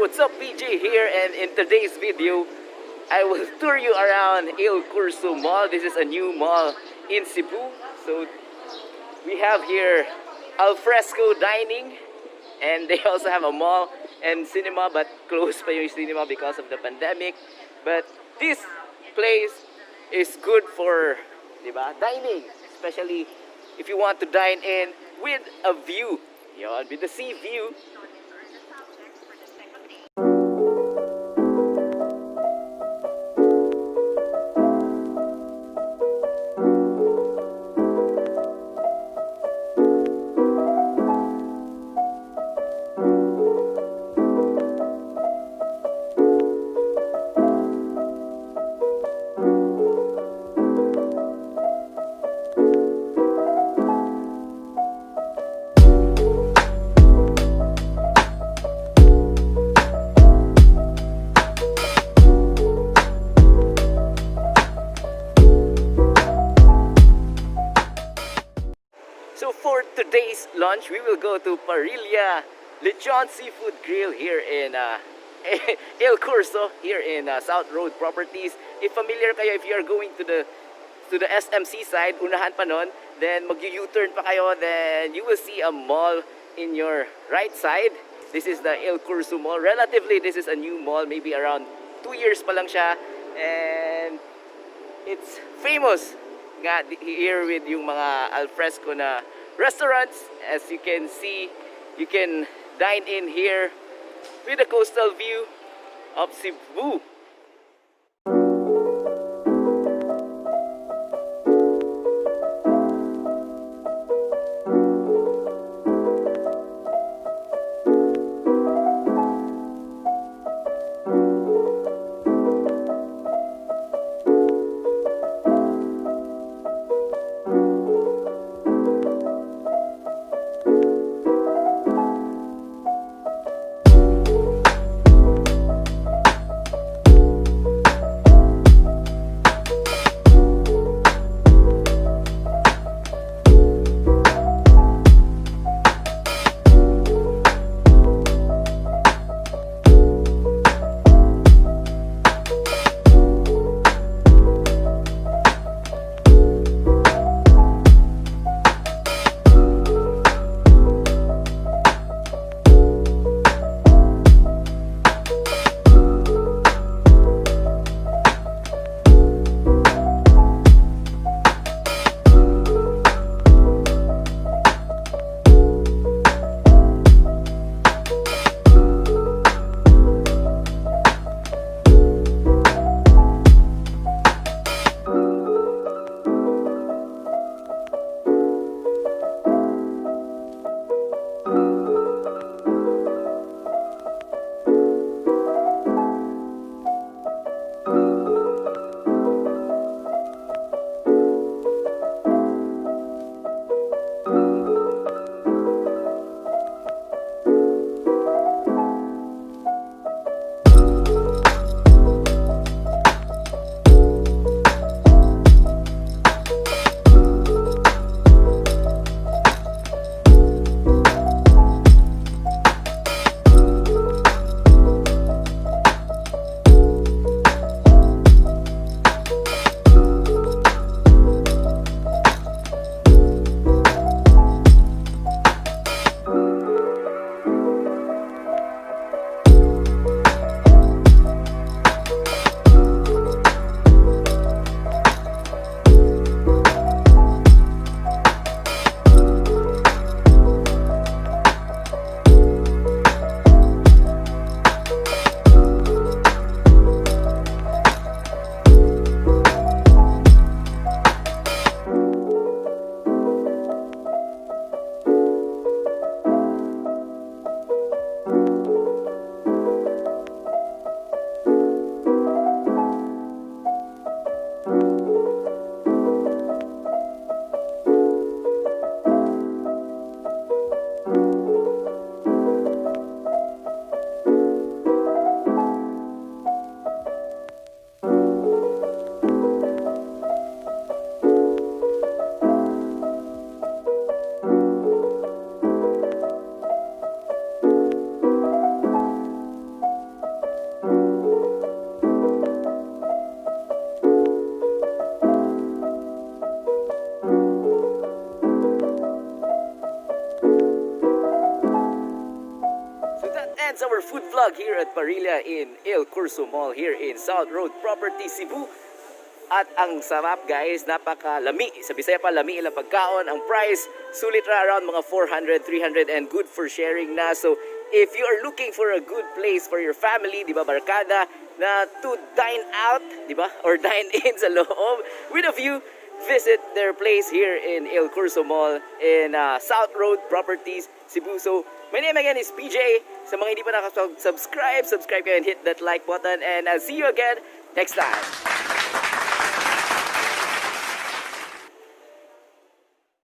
what's up? Peejay here, and in today's video, I will tour you around Il Corso Mall. This is a new mall in Cebu. So we have here al fresco dining, and they also have a mall and cinema, but closed pa yung cinema because of the pandemic. But this place is good for, diba, dining, especially if you want to dine in with a view, yon, with the sea view. So for today's lunch, we will go to PARILYA Seafood Grill here in Il Corso, here in South Road Properties. If familiar kayo, if you are going to the SMC side, unahan pa nun, then mag-U-turn pa kayo, then you will see a mall in your right side. This is the Il Corso Mall. Relatively, this is a new mall, maybe around 2 years pa lang siya, and it's famous nga here with yung mga alfresco na restaurants. As you can see, you can dine in here with a coastal view of Cebu. ends our food vlog here at Parilya in Il Corso Mall here in South Road Properties Cebu. At ang sarap guys, napakalami. Sa Bisaya pa, lami ilang pagkaon. Ang price, sulit ra around mga 400, 300 and good for sharing na. So, if you are looking for a good place for your family, di ba, barkada, na to dine out, di ba, or dine in sa loob with a view, visit their place here in Il Corso Mall in South Road Properties Cebu. So, my name again is Peejay. Sa mga hindi pa nakasubscribe, subscribe kayo and hit that like button. And I'll see you again next time.